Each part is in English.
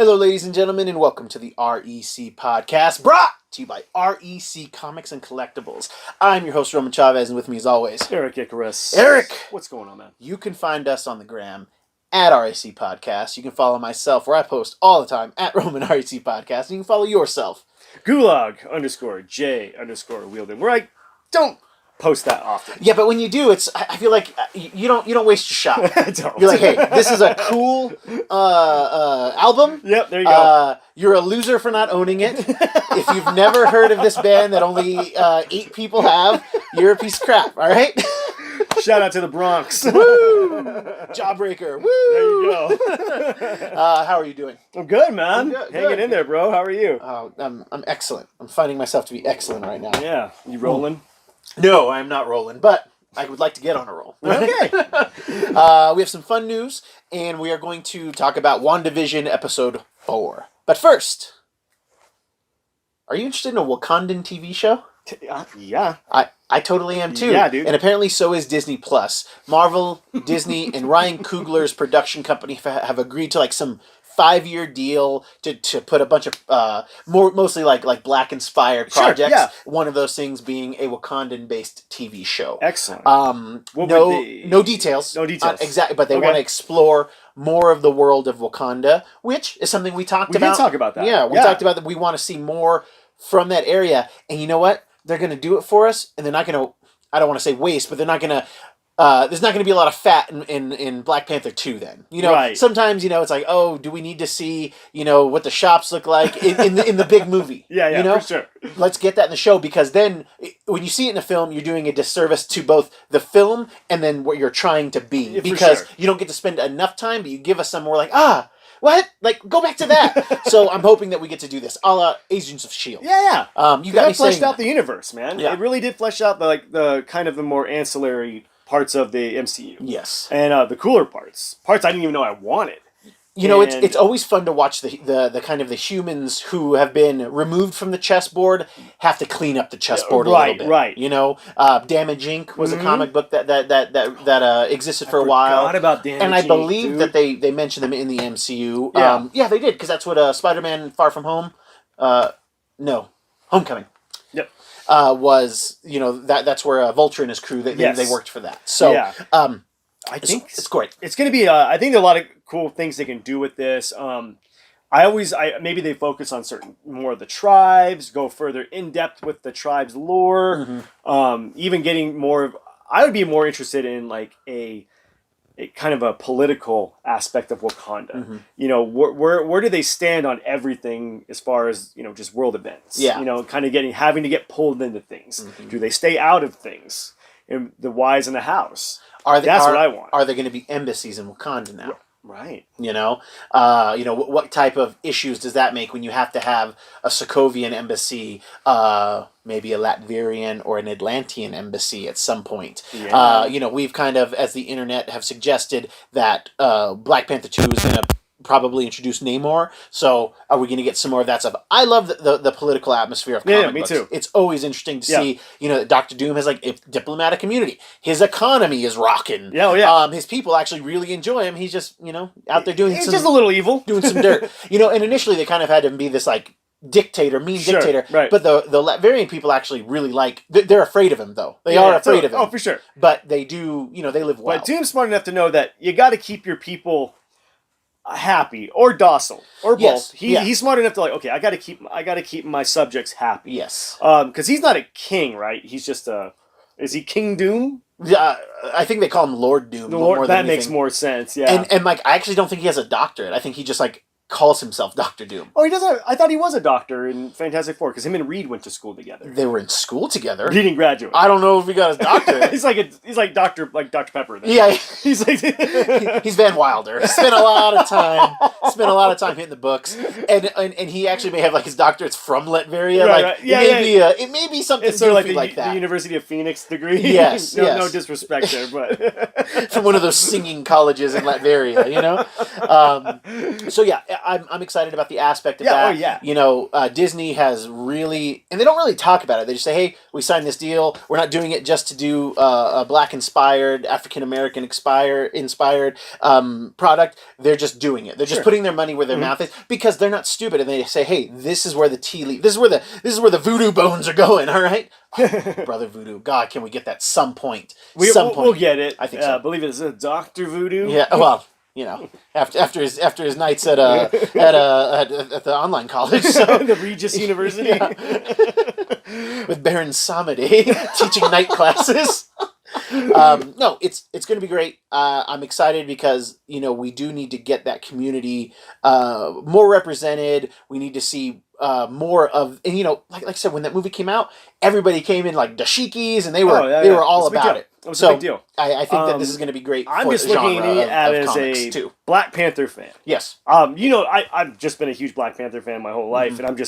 Hello, ladies and gentlemen, and welcome to the REC podcast, brought to you by REC Comics and Collectibles. I'm your host, Roman Chavez, and with me as always, Erik Icarus. Erik! What's going on, man? You can find us on the gram at REC Podcast. You can follow myself, where I post all the time, at Roman REC Podcast, and you can follow yourself. Gulag_J_Wielden, where I don't post that often. Yeah, but when you do, I feel like you don't waste your shot. I don't. You're like, hey, this is a cool album. Yep, there you go. You're a loser for not owning it. If you've never heard of this band that only 8 people have, you're a piece of crap, all right? Shout out to the Bronx. Woo! Jawbreaker. Woo! There you go. How are you doing? I'm good, man. I'm good, Hanging in there, bro. How are you? I'm excellent. I'm finding myself to be excellent right now. Yeah. You rolling? No, I'm not rolling, but I would like to get on a roll. Okay. We have some fun news, and we are going to talk about WandaVision episode 4. But first, are you interested in a Wakandan TV show? Yeah. I totally am too. Yeah, dude. And apparently so is Disney Plus. Marvel, Disney, and Ryan Coogler's production company have agreed to like some 5-year deal to put a bunch of mostly like black inspired projects. Sure, yeah. One of those things being a Wakandan based TV show. Excellent. No details. No details. Exactly, but they Okay. want to explore more of the world of Wakanda, which is something we talked about. We did talk about that. Yeah, we talked about that. We want to see more from that area, and you know what? They're going to do it for us, and they're not going to. I don't want to say waste, but they're not going to. There's not going to be a lot of fat in Black Panther 2 then. You know, Right. Sometimes, it's like, oh, do we need to see, what the shops look like in the big movie? Yeah, for sure. Let's get that in the show, because then when you see it in a film, you're doing a disservice to both the film and then what you're trying to be. Yeah, because for sure. you don't get to spend enough time, but you give us some more like, what? Like, go back to that. So I'm hoping that we get to do this, a la Agents of S.H.I.E.L.D. Yeah. You got me fleshed saying out the universe, man. Yeah. It really did flesh out the kind of the more ancillary parts of the MCU. Yes. And the cooler parts I didn't even know I wanted. It's always fun to watch the kind of the humans who have been removed from the chessboard have to clean up the chessboard a little bit. Right. Damage Inc. was a comic book that existed for a while. Forgot about Damage And I Inc., believe dude. that they mentioned them in the MCU. Yeah. They did, because that's what Spider-Man Far From Home. Homecoming. Yep. Was that's where Vulture and his crew they worked for that. So Yeah. I think it's great. It's going to be. I think there are a lot of cool things they can do with this. Maybe they focus on certain more of the tribes, go further in depth with the tribes' lore. Even getting more of. I would be more interested in like a kind of a political aspect of Wakanda. Where do they stand on everything as far as just world events? Yeah. Kind of having to get pulled into things. Do they stay out of things? And the whys in the house. That's what I want. Are there going to be embassies in Wakanda now? Right. What type of issues does that make when you have to have a Sokovian embassy, maybe a Latvian or an Atlantean embassy at some point? Yeah. We've kind of, as the internet have suggested, that Black Panther 2 is going to probably introduce Namor. So are we going to get some more of that stuff? I love the political atmosphere of comic books. Me too. It's always interesting to see, that Dr. Doom has like a diplomatic immunity. His economy is rocking. Yeah. His people actually really enjoy him. He's just, out there doing He's just a little evil. doing some dirt. And initially they kind of had him be this like dictator, dictator. Right. But the Latvian people actually really they're afraid of him though. They are afraid of him. Oh, for sure. But they do, they live well. But Doom's smart enough to know that you got to keep your people happy or docile or both. Yes. He's smart enough to okay, I got to keep my subjects happy. Yes. Because he's not a king, right? He's just is he King Doom? Yeah, I think they call him Lord Doom. That makes more sense. Yeah. And like, I actually don't think he has a doctorate. I think he just like calls himself Dr. Doom. Oh, he doesn't. I thought he was a doctor in Fantastic Four because him and Reed went to school together. They were in school together. He didn't graduate. I don't know if he got his doctorate. he's like Dr. Pepper. Then. Yeah, he's like he's Van Wilder. Spent a lot of time hitting the books, and he actually may have like his doctorates from Latveria. Right. Yeah, it may be something it's sort of like that. The University of Phoenix degree. Yes, no disrespect there, but from one of those singing colleges in Latveria, So yeah, I'm excited about the aspect of that. Oh yeah. Disney has really, and they don't really talk about it. They just say, hey, we signed this deal. We're not doing it just to do a Black inspired, African American inspired product. They're just doing it. They're just putting putting their money where their mouth is, because they're not stupid, and they say, hey, this is where the tea leaves. This is where the voodoo bones are going. All right, Brother Voodoo. God, can we get that some point? We'll get it. I think so. I believe it's a Dr. Voodoo. Yeah. Well, after his nights at the online college, so. The Regis University, with Baron Samedi teaching night classes. No, it's going to be great. I'm excited because we do need to get that community more represented. We need to see more of, and like I said, when that movie came out, everybody came in like dashikis, and they were all about it. It was a big deal. I think that this is going to be great. I'm just looking at it as a too. Black Panther fan. Yes. I've just been a huge Black Panther fan my whole life, and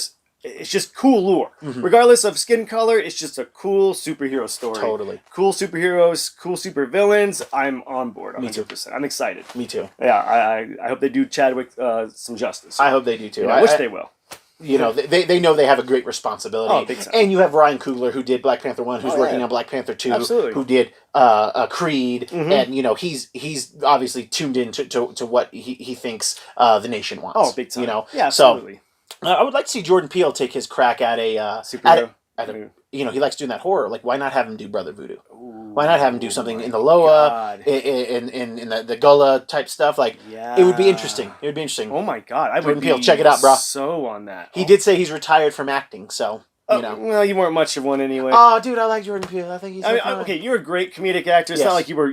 it's just cool lore. Regardless of skin color, it's just a cool superhero story. Totally. Cool superheroes, cool supervillains. I'm on board 100%. Me too. I'm excited. Me too. Yeah, I hope they do Chadwick some justice. I hope they do too. I wish they will. They know they have a great responsibility. Oh, big time. And you have Ryan Coogler, who did Black Panther 1, who's working on Black Panther 2, Absolutely. who did Creed, and he's obviously tuned in to what he thinks the nation wants. Oh, big time. Yeah, absolutely. So I would like to see Jordan Peele take his crack at a superhero. he likes doing that horror. Like, why not have him do Brother Voodoo? Why not have him do something in the Loa, in the Gullah type stuff? Like, it would be interesting. It would be interesting. Oh my God, I Jordan would Peele, be check it out, bro. So on that. He did say he's retired from acting, so Well, you weren't much of one anyway. Oh, dude, I like Jordan Peele. I think he's. Okay, you're a great comedic actor. It's not like you were,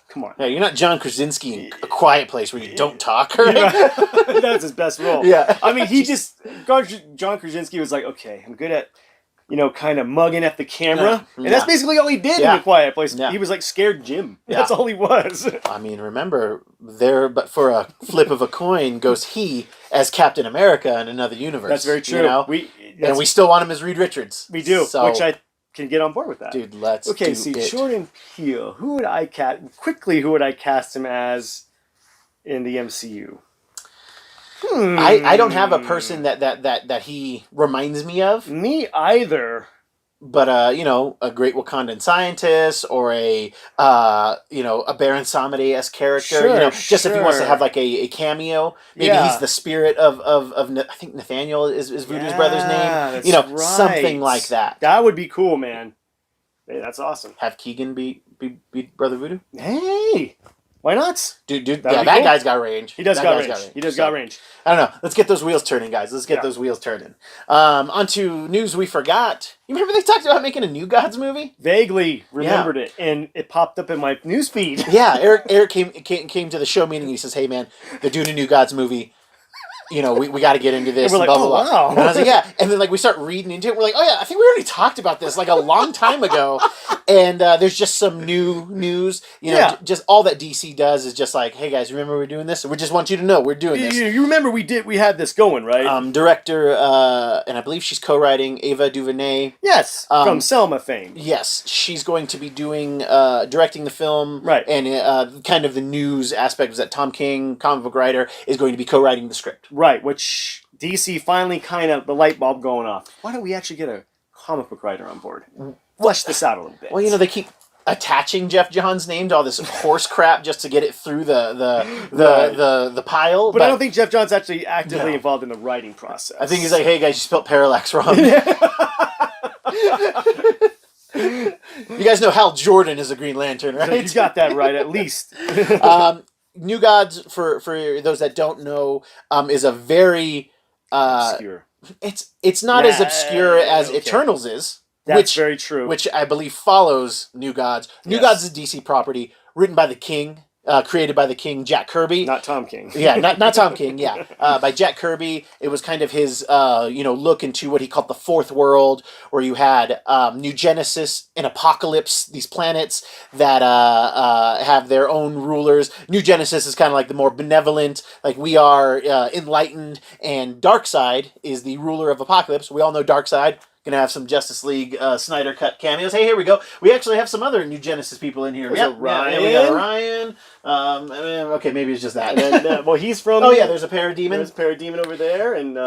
come on. Yeah, you're not John Krasinski in A Quiet Place where you don't talk, right? That's his best role. Yeah. I mean, John Krasinski was like, okay, I'm good at, kind of mugging at the camera. And that's basically all he did in A Quiet Place. Yeah. He was like scared Jim. That's all he was. I mean, remember, but for a flip of a coin goes he as Captain America in another universe. That's very true. And we still want him as Reed Richards. We do, so, which I can get on board with that. Dude, let's Okay, Jordan Peele, who would I cast him as in the MCU? I don't have a person that he reminds me of. Me either. But a great Wakandan scientist, or a Baron Samedi-esque character. Just if he wants to have like a cameo, maybe he's the spirit of I think Nathaniel is Voodoo's brother's name. That's something like that. That would be cool, man. Hey, that's awesome. Have Keegan be Brother Voodoo? Hey, why not? Dude, that guy's got range. He does got range. He does got range. I don't know. Let's get those wheels turning, guys. Let's get those wheels turning. On to news we forgot. You remember they talked about making a New Gods movie? Vaguely remembered it, and it popped up in my newsfeed. Yeah, Eric came to the show meeting and he says, hey, man, they're doing a New Gods movie. We got to get into this. And we're like, blah, blah, blah. wow. And I was like, yeah. And then we start reading into it. We're like, oh yeah, I think we already talked about this like a long time ago. And there's just some new news. Just all that DC does is just like, hey guys, remember we're doing this? We just want you to know we're doing this. You remember we had this going, right? Director, and I believe she's co-writing, Ava DuVernay. Yes, from Selma fame. Yes, she's going to be doing directing the film. Right. And kind of the news aspect is that Tom King, comic book writer, is going to be co-writing the script. Right, which DC finally kind of, the light bulb going off. Why don't we actually get a comic book writer on board? Flesh this out a little bit. Well, they keep attaching Jeff Johns' name to all this horse crap just to get it through the pile. But I don't think Jeff Johns actually actively involved in the writing process. I think he's like, hey guys, you spelled parallax wrong. You guys know Hal Jordan is a Green Lantern, right? You got that right, at least. New Gods, for those that don't know, is a very obscure. It's not as obscure as Eternals is. That's very true. Which I believe follows New Gods. New Gods is a DC property written by the King, created by the King, Jack Kirby. Not Tom King. Yeah, not Tom King. Yeah, by Jack Kirby. It was kind of his look into what he called the Fourth World, where you had New Genesis and Apocalypse, these planets that have their own rulers. New Genesis is kind of like the more benevolent, like we are enlightened, and Darkseid is the ruler of Apocalypse. We all know Darkseid. Gonna have some Justice League Snyder cut cameos. Hey, here we go. We actually have some other New Genesis people in here. Ryan. Yeah, we got Ryan. Okay, maybe it's just that. And then, he's from. Oh yeah, there's a Parademon. There's a Parademon over there, and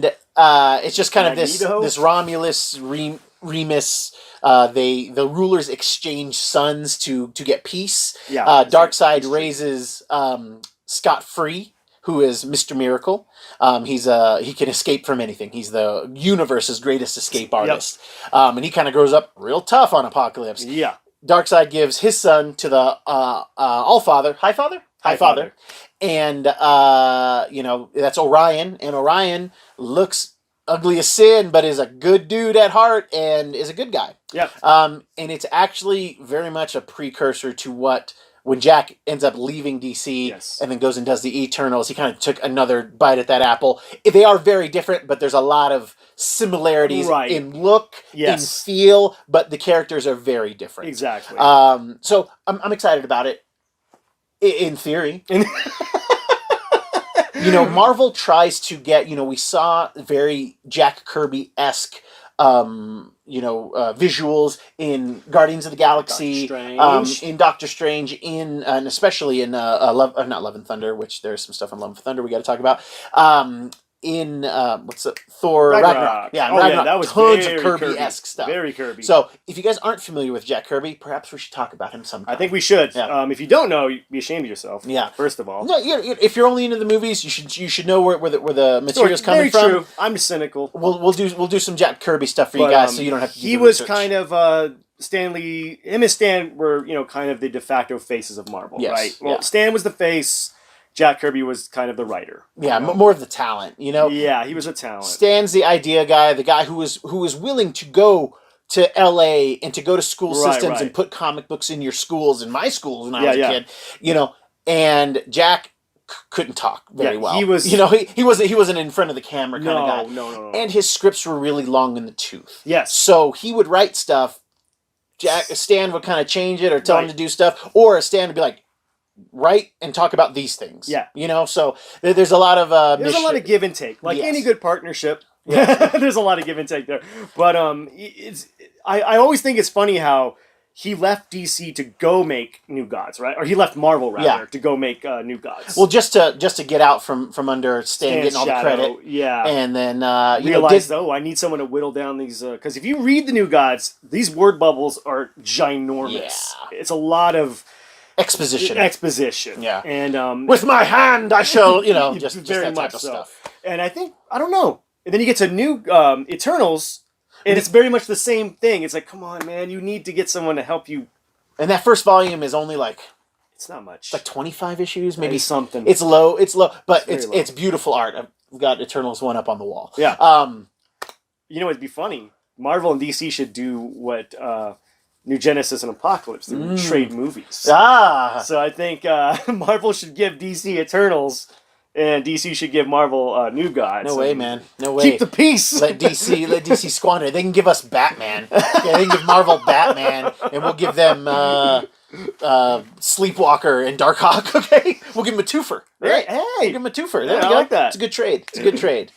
it's just kind of this Romulus Remus. The rulers exchange sons to get peace. Yeah. Darkseid raises Scott free who is Mr. Miracle. He can escape from anything. He's the universe's greatest escape artist. And he kind of grows up real tough on Apocalypse. Yeah. Darkseid gives his son to the Allfather, High Father, and that's Orion. And Orion looks ugly as sin, but is a good dude at heart and is a good guy. Yeah. And it's actually very much a precursor to when Jack ends up leaving DC and then goes and does the Eternals, he kind of took another bite at that apple. They are very different, but there's a lot of similarities in look, in feel, but the characters are very different. Exactly. So I'm excited about it. In theory. Marvel tries to get, we saw very Jack Kirby-esque visuals in Guardians of the Galaxy, in Doctor Strange, and especially in not Love and Thunder, which there's some stuff in Love and Thunder we got to talk about. In Thor Ragnarok. Yeah, Ragnarok. That was tons of Kirby-esque stuff. Very Kirby. So if you guys aren't familiar with Jack Kirby, perhaps we should talk about him sometime. I think we should. Yeah. If you don't know, you'd be ashamed of yourself. Yeah. First of all. No, if you're only into the movies, you should know where the material's coming from. True. I'm cynical. We'll do some Jack Kirby stuff for you guys, so you don't have to. He was kind of Stan Lee. Him and Stan were kind of the de facto faces of Marvel, right? Well, Stan was the face. Jack Kirby was kind of the writer. Yeah, more of the talent, Yeah, he was a talent. Stan's the idea guy, the guy who was willing to go to LA and to go to school systems and put comic books in your schools, in my schools when I was a kid, and Jack couldn't talk very well. He was, he wasn't in front of the camera kind of guy. No. And his scripts were really long in the tooth. Yes. So he would write stuff. Stan would kind of change it or tell him to do stuff, or Stan would be like, write and talk about these things. Yeah. So there's a lot of there's a lot of give and take, like any good partnership. There's a lot of give and take there. But I always think it's funny how he left DC to go make New Gods, right? Or he left Marvel rather to go make New Gods. Well, just to get out from under Stan getting all the credit. Yeah. And then realized, I need someone to whittle down these because if you read the New Gods, these word bubbles are ginormous. Yeah. It's a lot of exposition. Yeah. And with my hand I shall, just very that type of stuff. And I don't know. And then you get to New Eternals, and it's very much the same thing. It's like, come on, man, you need to get someone to help you. And that first volume is only it's not much. It's like 25 issues, maybe something. It's low, but it's beautiful art. I've got Eternals 1 up on the wall. Yeah. It'd be funny. Marvel and DC should do what New Genesis and Apocalypse do, trade movies. So I think Marvel should give DC Eternals, and DC should give Marvel New Gods. No way, man. No way. Keep the peace. Let DC squander. They can give us Batman. They can give Marvel Batman, and we'll give them Sleepwalker and Darkhawk. Okay, we'll give them a twofer. Right? Hey, we'll give them a twofer. There we go. I like that. It's a good trade.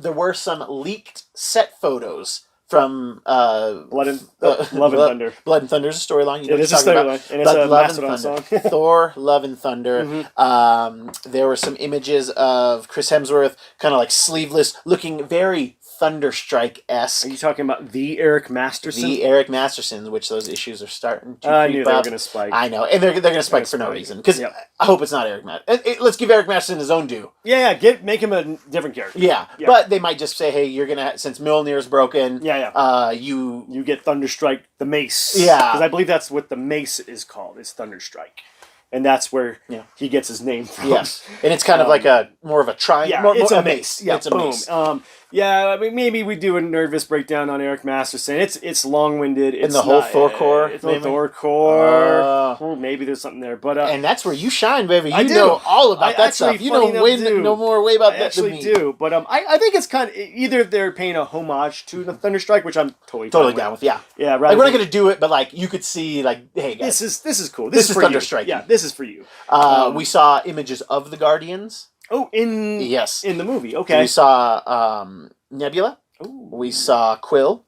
There were some leaked set photos from Love and Thunder. Blood and Thunder is a storyline. It is a storyline, and it's a Mastodon song. Thor, Love and Thunder. There were some images of Chris Hemsworth, kind of like sleeveless, looking very Thunderstrike-esque. Are you talking about the Eric Masterson? The Eric Masterson, which those issues are starting to I knew creep they were up. going to spike. I know, and they're going to spike for no reason. Because I hope it's not Eric Masterson. Let's give Eric Masterson his own due. Yeah, make him a different character. Yeah, but they might just say, hey, you're going to, since Mjolnir's broken, you get Thunderstrike the mace. Yeah. Because I believe that's what the mace is called, is Thunderstrike. And that's where he gets his name from. Yes, and it's kind of like more of a triangle. Yeah, it's a mace. Yeah, it's a mace. I mean, maybe we do a nervous breakdown on Eric Masterson. It's long-winded. It's the whole Thor core. It's the Thor core. Maybe there's something there, but and that's where you shine, baby. You know all about that stuff. You know more way about that than me. I actually do, but I think it's kind of either they're paying a homage to the Thunderstrike, which I'm totally down with. Yeah. Right. Like, we're not gonna do it, but like you could see, like, hey guys, this is cool. This is for Thunderstrike. Yeah, this is for you. We saw images of the Guardians. Oh, in the movie. Okay. We saw Nebula. Ooh. We saw Quill,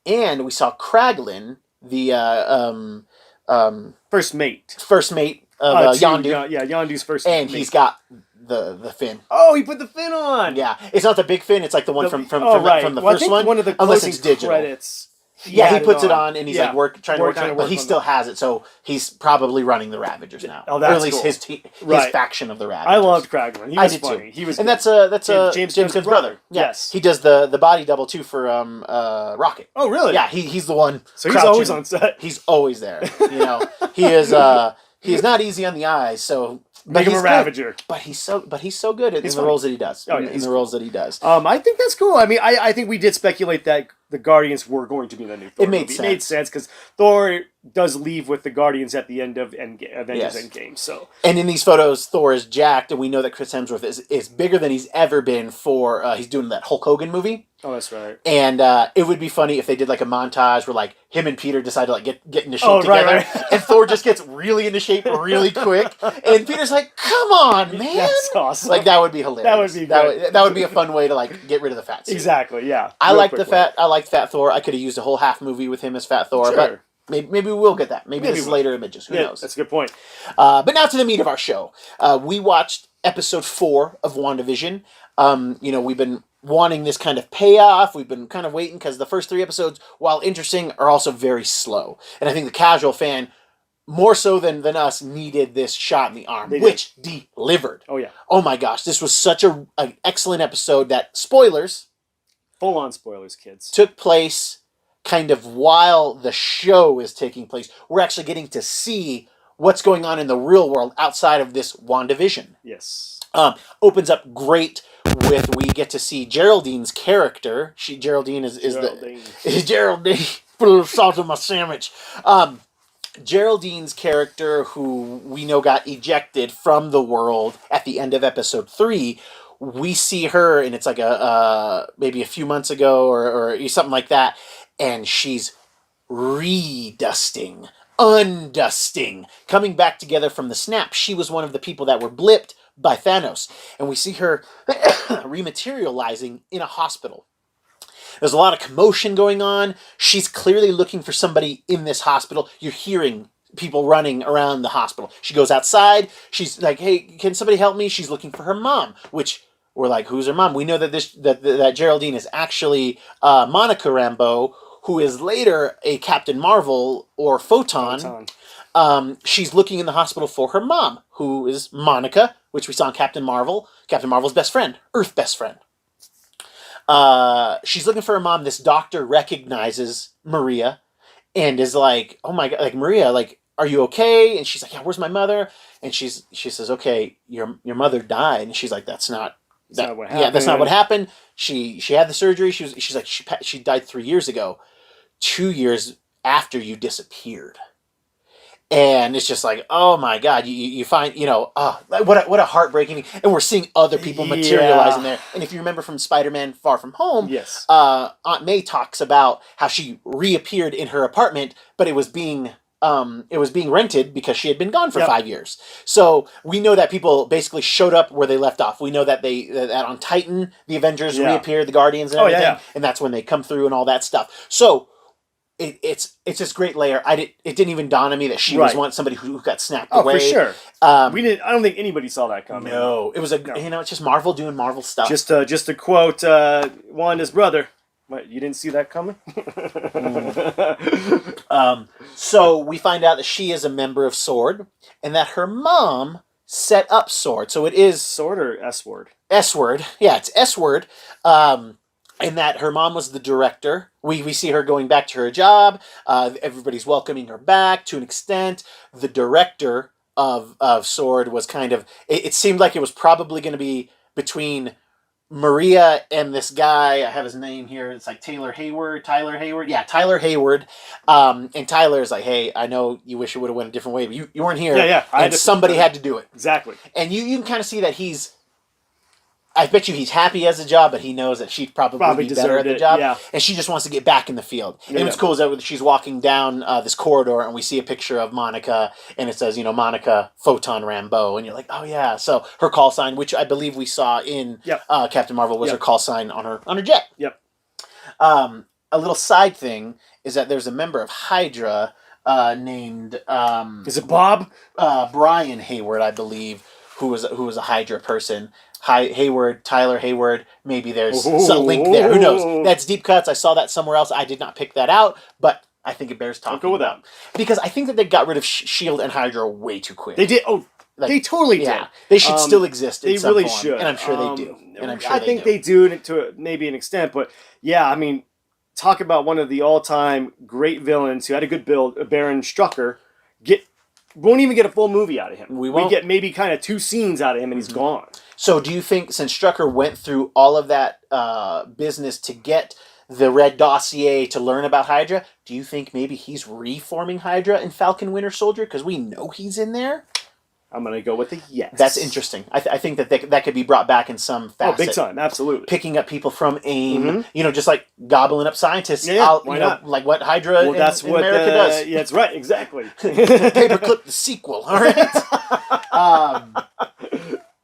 and we saw Kraglin, the first mate of Yondu. Yondu's first. And mate. He's got the fin. Oh, he put the fin on. Yeah, it's not the big fin. It's like the one from the first one. One of the unless it's digital. credits he puts it on and he's like trying to work on trying it, to but work he on still has it, so he's probably running the Ravagers now. Oh, that's or at least cool. his faction of the Ravagers. I loved Kragman. He was funny. Too. He was and good. that's James Gunn's brother. Yeah. Yes. He does the body double too for Rocket. Oh, really? Yeah, he's the one. So he's always on set. He's always there. He is not easy on the eyes, so Make him a Ravager. Good. But he's so good in the roles that he does. Oh, yeah, in the roles that he does. I think that's cool. I mean, I think we did speculate that the Guardians were going to be the new Thor. It made sense. It made sense because Thor does leave with the Guardians at the end of Avengers Endgame. So, and in these photos, Thor is jacked, and we know that Chris Hemsworth is bigger than he's ever been for. He's doing that Hulk Hogan movie. Oh, that's right. And it would be funny if they did like a montage where like him and Peter decide to like get into shape together, right. and Thor just gets really into shape really quick, and Peter's like, "Come on, man!" That's awesome. Like that would be hilarious. That would be good. that would be a fun way to like get rid of the fat suit. Exactly. Yeah. I like Fat Thor. I could have used a whole half movie with him as Fat Thor, but maybe we will get that. Maybe this is later images. Who knows? That's a good point. But now to the meat of our show. We watched episode 4 of WandaVision. We've been wanting this kind of payoff. We've been kind of waiting because the first 3 episodes, while interesting, are also very slow. And I think the casual fan, more so than us, needed this shot in the arm, which delivered. Oh, yeah. Oh, my gosh. This was such an excellent episode that, spoilers... Full-on spoilers, kids. Took place kind of while the show is taking place. We're actually getting to see what's going on in the real world outside of this WandaVision. Yes. Opens up great with we get to see Geraldine's character. Geraldine is Geraldine. Put a little salt on my sandwich. Geraldine's character, who we know got ejected from the world at the end of episode 3. We see her, and it's like maybe a few months ago or something like that, and she's undusting, coming back together from the snap. She was one of the people that were blipped by Thanos, and we see her rematerializing in a hospital. There's a lot of commotion going on. She's clearly looking for somebody in this hospital. You're hearing people running around the hospital. She goes outside. She's like, "Hey, can somebody help me?" She's looking for her mom, which we're like, "Who's her mom?" We know that Geraldine is actually Monica Rambeau, who is later a Captain Marvel or Photon. She's looking in the hospital for her mom, who is Monica, which we saw in Captain Marvel. Captain Marvel's best friend, Earth best friend. She's looking for her mom. This doctor recognizes Maria and is like, "Oh my God, like Maria, like, are you okay?" And she's like, "Yeah, where's my mother?" And she says, "Okay, your mother died." And she's like, "That's not what happened." Yeah, that's not what happened. She had the surgery. She's like, she died 3 years ago, 2 years after you disappeared. And it's just like, oh my God, you find, what a heartbreaking thing. And we're seeing other people materialize in there. And if you remember from Spider-Man Far From Home, yes, Aunt May talks about how she reappeared in her apartment, but it was being rented because she had been gone for 5 years. So we know that people basically showed up where they left off. We know that that on Titan, the Avengers reappeared, the Guardians and everything, and that's when they come through and all that stuff. So it's this great layer. It didn't even dawn on me that she was somebody who got snapped away. Oh, for sure. We didn't. I don't think anybody saw that coming. No, it was it's just Marvel doing Marvel stuff. Just to quote Wanda's brother. What, you didn't see that coming? So we find out that she is a member of SWORD, and that her mom set up SWORD. So it is SWORD or S-word? S-word. Yeah, it's S-word. And that her mom was the director. We see her going back to her job. Everybody's welcoming her back to an extent. The director of SWORD was kind of... It seemed like it was probably going to be between Maria and this guy. I have his name here. It's like Tyler Hayward. Yeah, Tyler Hayward. And Tyler's like, "Hey, I know you wish it would have went a different way, but you weren't here. Yeah. And somebody had to do it." Exactly. And you can kind of see that I bet you he's happy as a job, but he knows that she'd probably be better at the job. Yeah. And she just wants to get back in the field. And what's cool is that she's walking down this corridor, and we see a picture of Monica, and it says, Monica Photon Rambeau. And you're like, oh, yeah. So her call sign, which I believe we saw in Captain Marvel, was her call sign on her jet. Yep. A little side thing is that there's a member of Hydra named... is it Bob? Brian Hayward, I believe, who was a Hydra person. Tyler Hayward. Maybe there's a link there. Who knows? That's deep cuts. I saw that somewhere else. I did not pick that out, but I think it bears talking about. Because I think that they got rid of Shield and Hydra way too quick. They did. Oh, they totally did. Yeah, they should still exist. In some form, should, and I'm sure they do. And I'm sure I think they do to maybe an extent, but yeah, I mean, talk about one of the all-time great villains who had a good build, Baron Strucker. Won't even get a full movie out of him. We get maybe kind of 2 scenes out of him, and he's gone. So do you think, since Strucker went through all of that business to get the Red Dossier to learn about Hydra, do you think maybe he's reforming Hydra in Falcon Winter Soldier? Because we know he's in there. I'm going to go with a yes. That's interesting. I think that could be brought back in some facet. Oh, big time. Absolutely. Picking up people from AIM, just like gobbling up scientists. Yeah, why not? Like what Hydra in America does. Yeah, that's right. Exactly. Paperclip the sequel. All right.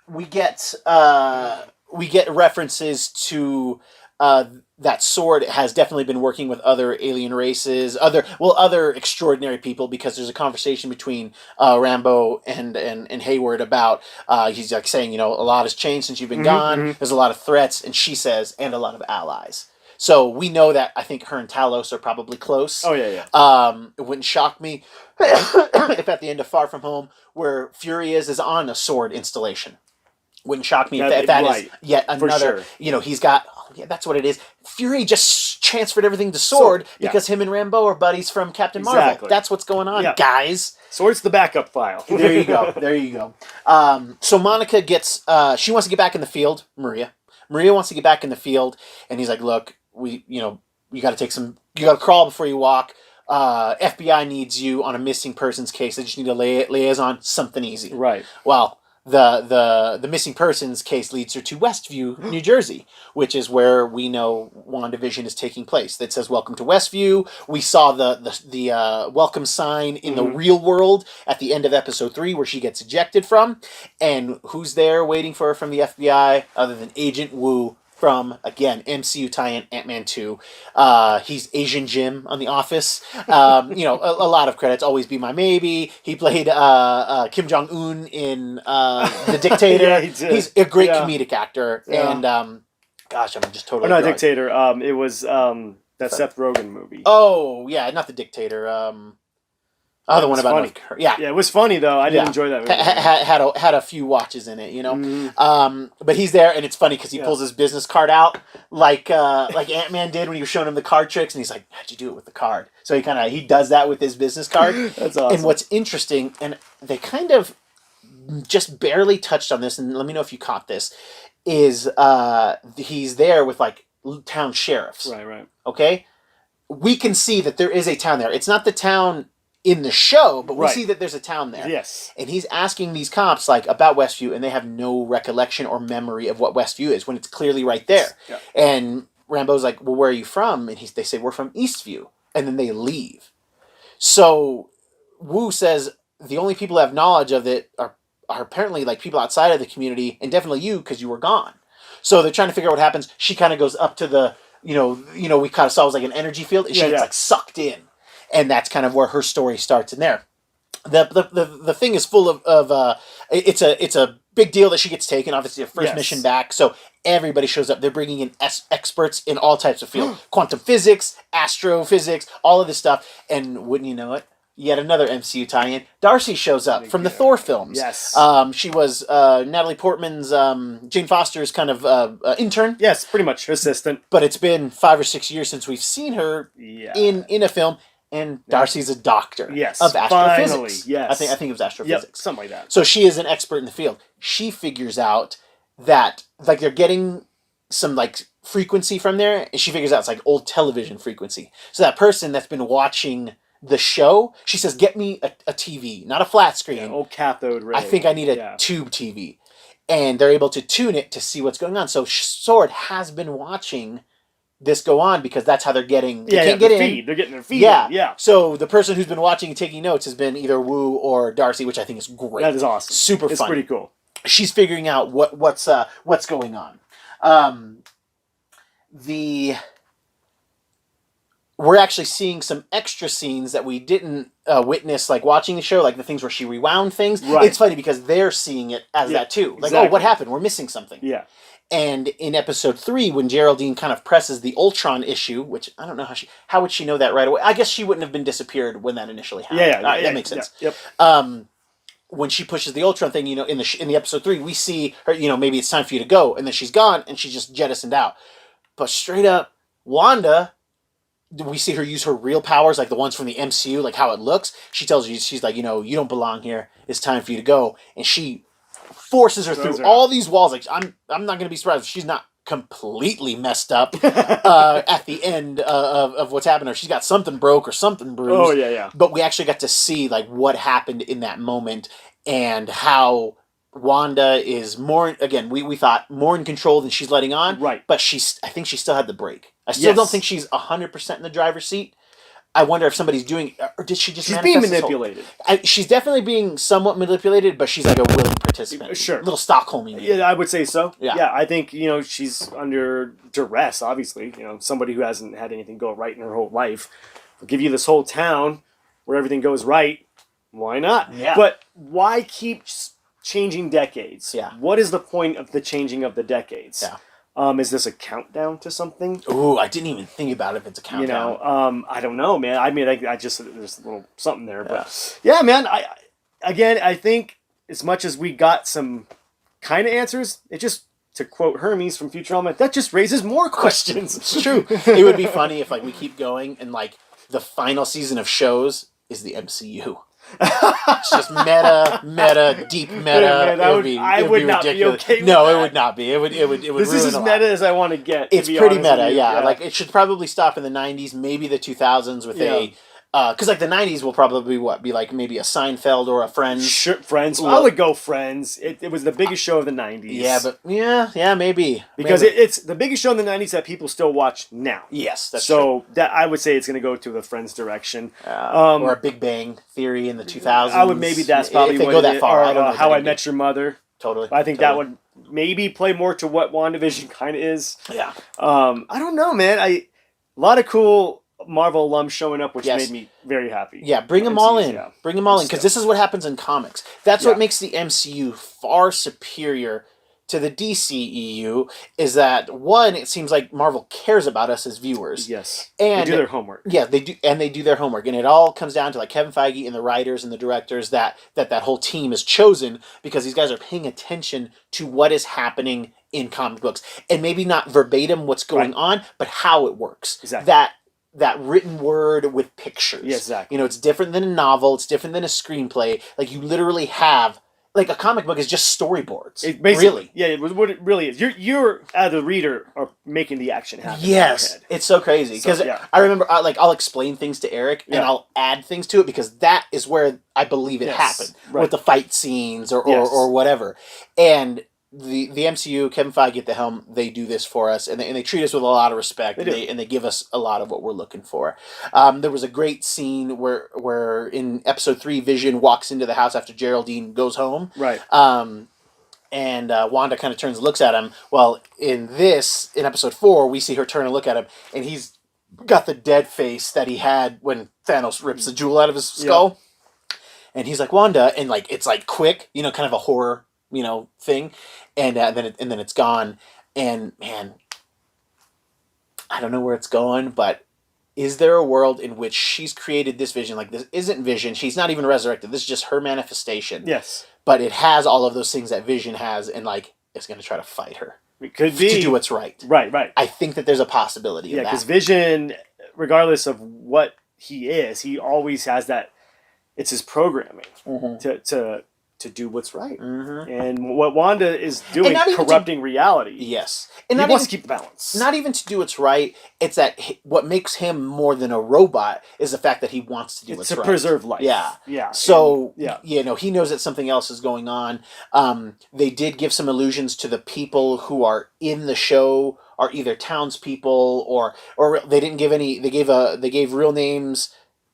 We get references to that sword has definitely been working with other alien races, other extraordinary people, because there's a conversation between Rambo and Hayward about he's like saying, a lot has changed since you've been gone. There's a lot of threats, and she says, and a lot of allies. So we know that I think her and Talos are probably close. Oh yeah. It wouldn't shock me if at the end of Far From Home, where Fury is on a sword installation. Wouldn't shock me if that is yet another. Sure. He's got. Yeah, that's what it is. Fury just transferred everything to sword because him and Rambo are buddies from Captain Marvel. That's what's going on, guys. Sword's the backup file. There you go. So Monica gets. She wants to get back in the field. Maria wants to get back in the field, and he's like, "Look, you got to you got to crawl before you walk. FBI needs you on a missing persons case. They just need a liaison, something easy." Right. Well, the missing persons case leads her to Westview, New Jersey, which is where we know WandaVision is taking place. That says "Welcome to Westview." We saw the welcome sign in the real world at the end of episode 3, where she gets ejected from. And who's there waiting for her from the FBI other than Agent Woo from, again, MCU tie-in Ant-Man 2. He's Asian Jim on The Office. A lot of credits. Always Be My Maybe. He played Kim Jong-un in The Dictator. Yeah, he did. He's a great comedic actor. Yeah. And, gosh, I'm just totally... Oh, not Dictator. It was that Seth Rogen movie. Oh, yeah, not The Dictator. The one about funny. Yeah, it was funny though. I did enjoy that movie. Had a few watches in it, But he's there, and it's funny because he pulls his business card out like Ant-Man did when he was showing him the card tricks, and he's like, "How'd you do it with the card?" So he does that with his business card. That's awesome. And what's interesting, and they kind of just barely touched on this, and let me know if you caught this, is he's there with like town sheriffs. Right. Okay, we can see that there is a town there. It's not the town in the show, but we see that there's a town there. Yes. And he's asking these cops about Westview, and they have no recollection or memory of what Westview is when it's clearly right there. Yeah. And Rambo's like, "Well, where are you from?" And they say, "We're from Eastview." And then they leave. So Wu says the only people who have knowledge of it are apparently like people outside of the community, and definitely you, because you were gone. So they're trying to figure out what happens. She kind of goes up to the, we kind of saw it was like an energy field, and she gets like sucked in. And that's kind of where her story starts in there. The thing is full of it's a big deal that she gets taken. Obviously, her first mission back, so everybody shows up. They're bringing in experts in all types of fields: quantum physics, astrophysics, all of this stuff. And wouldn't you know it, yet another MCU tie-in. Darcy shows up from the Thor films. Yes. She was Natalie Portman's Jane Foster's kind of intern. Yes, pretty much assistant. But it's been 5 or 6 years since we've seen her in a film. And Darcy's a doctor of astrophysics. Finally, yes. I think it was astrophysics. Yep, something like that. So she is an expert in the field. She figures out that they're getting some frequency from there, and she figures out it's old television frequency. So that person that's been watching the show, she says, "Get me a TV, not a flat screen. Old cathode ray. I think I need a tube TV." And they're able to tune it to see what's going on. So Sword has been watching this go on because that's how they're getting. They can't get in. Feed. They're getting their feed. Yeah. So the person who's been watching and taking notes has been either Wu or Darcy, which I think is great. That is awesome. Super fun. It's pretty cool. She's figuring out what's going on. we're actually seeing some extra scenes that we didn't witness, like watching the show, like the things where she rewound things. Right. It's funny because they're seeing it as that too. Like, exactly. oh, what happened? We're missing something. Yeah. And in episode 3, when Geraldine kind of presses the Ultron issue, which I don't know how would she know that right away? I guess she wouldn't have been disappeared when that initially happened. Yeah. All right, that makes sense. Yeah, yep. When she pushes the Ultron thing, in the episode 3, we see her. Maybe it's time for you to go, and then she's gone, and she's just jettisoned out. But straight up, Wanda, we see her use her real powers, like the ones from the MCU, like how it looks. She tells you, she's like, you don't belong here. It's time for you to go, and she forces her through all these walls. Like, I'm not going to be surprised if she's not completely messed up at the end of what's happened, or she's got something broke or something bruised. Oh yeah. But we actually got to see like what happened in that moment and how Wanda is more, again, we thought more in control than she's letting on. Right. But I think she still had the break. I still don't think she's 100% in the driver's seat. I wonder if somebody's doing, or did she just? She's being manipulated. She's definitely being somewhat manipulated, but she's like a willing participant. Sure, a little Stockholmian. Yeah, I would say so. Yeah, I think she's under duress. Obviously, somebody who hasn't had anything go right in her whole life. I'll give you this whole town where everything goes right. Why not? Yeah. But why keep changing decades? Yeah. What is the point of the changing of the decades? Yeah. Is this a countdown to something? Ooh, I didn't even think about if it's a countdown. I don't know, man. I mean, I just there's a little something there, but yeah, man. I think as much as we got some kind of answers, it just, to quote Hermes from Futurama, that just raises more questions. It's true. It would be funny if like we keep going and like the final season of shows is the MCU. It's just meta, deep meta. I would not be okay with No, that. it would not be. It would. This is as meta as I want to get. It's pretty meta, yeah. Like it should probably stop in the '90s, maybe the 2000s with because like the '90s will probably be like maybe a Seinfeld or a Friends. Sure, Friends. I would go Friends. It was the biggest show of the '90s. Yeah, but yeah, maybe because it's the biggest show in the '90s that people still watch now. Yes, that's so true. That I would say it's going to go to the Friends direction, or a Big Bang Theory in the 2000s. I would maybe that's probably if they go that far. Or I don't know How I Met Your Mother. Totally. I think that would maybe play more to what WandaVision kind of is. Yeah. I don't know, man. A lot of cool Marvel alums showing up, which made me very happy. Yeah, bring them all in. Bring them all in, because this is what happens in comics. That's what makes the MCU far superior to the DCEU, is that, one, it seems like Marvel cares about us as viewers. Yes. And they do their homework. Yeah, they do, and they do their homework. And it all comes down to like Kevin Feige and the writers and the directors that whole team is chosen because these guys are paying attention to what is happening in comic books. And maybe not verbatim what's going on, but how it works. Exactly. That written word with pictures. Yeah, exactly. It's different than a novel. It's different than a screenplay. Like, you literally have, like, a comic book is just storyboards. Really. Yeah, what it really is. You're as the reader, are making the action happen. Yes. It's so crazy. Because I remember, I'll explain things to Eric, and I'll add things to it, because that is where I believe it happened. Right. With the fight scenes or whatever. And the MCU, Kevin Feige at the helm, they do this for us, and they treat us with a lot of respect, and they give us a lot of what we're looking for. There was a great scene where in episode 3, Vision walks into the house after Geraldine goes home. Right. And Wanda kind of turns and looks at him. Well, in episode 4, we see her turn and look at him, and he's got the dead face that he had when Thanos rips the jewel out of his skull. Yep. And he's like, Wanda, and like it's like quick, kind of a horror thing, and then it's gone. And man, I don't know where it's going, but is there a world in which she's created this Vision? Like, this isn't Vision. She's not even resurrected. This is just her manifestation. Yes. But it has all of those things that Vision has, and like it's going to try to fight her. It could be to do what's right. Right. I think that there's a possibility of that. Yeah, because Vision, regardless of what he is, he always has that. It's his programming to do what's right. Mm-hmm. And what Wanda is doing, corrupting reality. Yes. And he wants to keep the balance. Not even to do what's right. It's that what makes him more than a robot is the fact that he wants to do what's right. To preserve life. Yeah. So, he knows that something else is going on. They did give some allusions to the people who are in the show are either townspeople or they didn't give any. They gave real names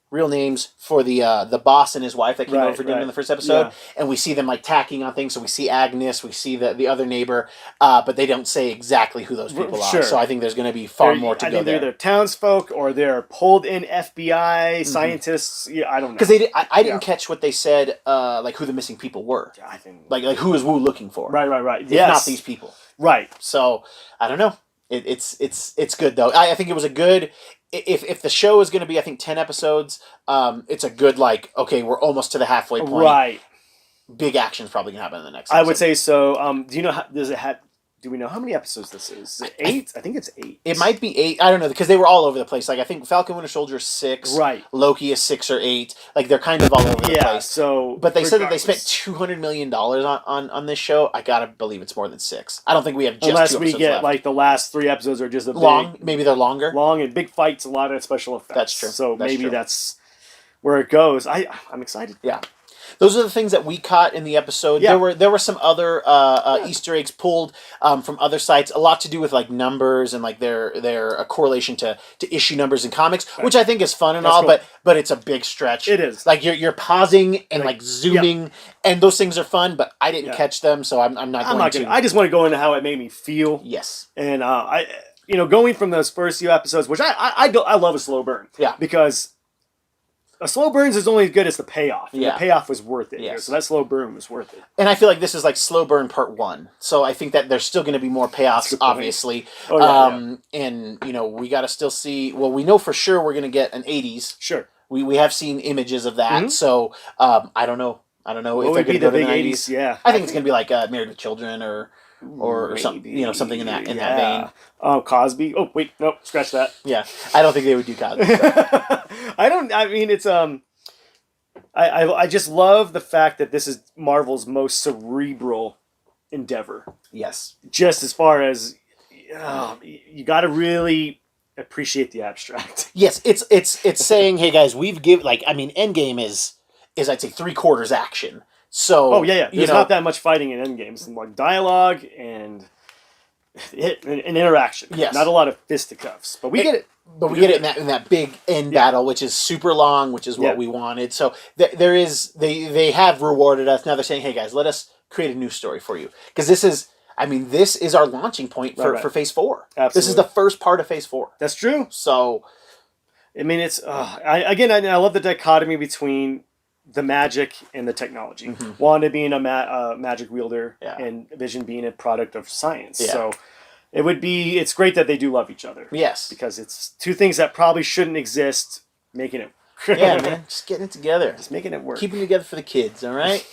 real names for the boss and his wife that came Right, over for dinner right. in the first episode, Yeah. and we see them like tacking on things. So we see Agnes, we see the other neighbor, but they don't say exactly who those people Sure. are. So I think there's going to be far more to I go think there. they're either townsfolk or they're pulled in FBI scientists. Yeah, I don't know. Because I didn't catch what they said, like who the missing people were. I think Like who is Wu looking for? right. If Yes. not these people. Right. So I don't know. It's good though. I think it was a good. If the show is going to be, I think 10 episodes, it's a good like. Okay, we're almost to the halfway point. Right. Big action's probably going to happen in the next. I would episode. say so. Do you know do we know how many episodes this is? Is it 8? I think it's 8. It might be 8. I don't know because they were all over the place. Like I think Falcon Winter Soldier is 6. Right. Loki is 6 or 8. Like they're kind of all over the place. So. But they said that they spent $200 million on this show. I gotta believe it's more than 6. I don't think we have just unless 2 we episodes get left. like the last 3 episodes are just a long. big, Maybe they're longer. long and big fights, a lot of special effects. That's true. So That's maybe true. that's where it goes. I'm excited. Yeah. Those are the things that we caught in the episode. Yeah. There were some other Easter eggs pulled from other sites. A lot to do with like numbers and like their correlation to issue numbers in comics, which I think is fun and That's all. cool. But it's a big stretch. It is. Like you're pausing and like zooming, and those things are fun. But I didn't catch them, so I'm not going to. I just want to go into how it made me feel. Yes. And going from those first few episodes, which I love a slow burn. Yeah. Because a slow burn is only as good as the payoff. And Yeah. the payoff was worth it. Yes. So that slow burn was worth it. And I feel like this is like slow burn part 1. So I think that there's still going to be more That's a payoffs, good point. obviously. Oh, yeah. And we got to still see. Well, we know for sure we're going to get an 80s. Sure. We have seen images of that. Mhm. So I don't know. What if they're would going be to go the to the big 90s. 80s? Yeah. I think it's going to be like Married with Children or something. Something in that vein. Oh, Cosby. Oh, wait, no, scratch that. Yeah, I don't think they would do Cosby. I mean, it's I just love the fact that this is Marvel's most cerebral endeavor. Yes. Just as far as you got to really appreciate the abstract. Yes, it's saying, hey guys, Endgame is I'd say 3/4 action. So Oh yeah. There's not that much fighting in Endgame. Some like dialogue and interaction. Yes. Not a lot of fisticuffs, but we get it. But we get it in that big end battle, which is super long, which is what we wanted. So they have rewarded us. Now they're saying, hey guys, let us create a new story for you. Because this is our launching point for Phase 4. Absolutely. This is the first part of Phase 4. That's true. So, I mean, it's I love the dichotomy between the magic and the technology. Mm-hmm. Wanda being a magic wielder, Yeah. and Vision being a product of science. Yeah. So it's great that they do love each other. yes. Because it's two things that probably shouldn't exist, making it. Yeah, man. Just getting it together. Just making it work. Keeping it together for the kids, all right?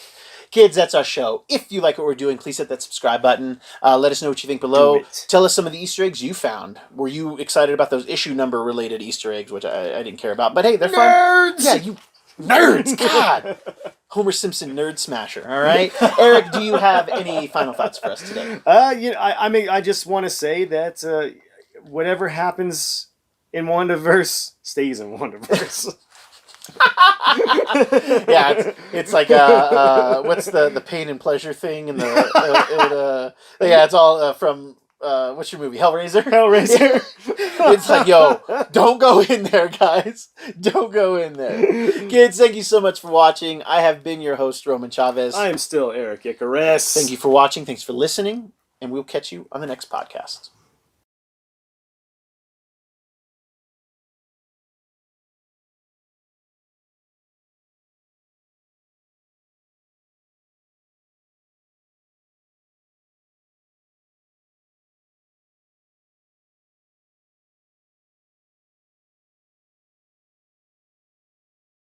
Kids, that's our show. If you like what we're doing, please hit that subscribe button. Let us know what you think below. Do it. Tell us some of the Easter eggs you found. Were you excited about those issue number related Easter eggs, which I didn't care about? But hey, they're fun. Nerds! Yeah, you nerds. God. Homer Simpson nerd smasher. All right. Eric, do you have any final thoughts for us today? I just want to say that whatever happens in WandaVerse stays in WandaVerse. Yeah, it's like what's the pain and pleasure thing and it's all from what's your movie, Hellraiser? Hellraiser. It's like, yo, don't go in there, guys. Don't go in there. Kids, thank you so much for watching. I have been your host, Roman Chavez. I am still Erik Icarus. Thank you for watching. Thanks for listening. And we'll catch you on the next podcast.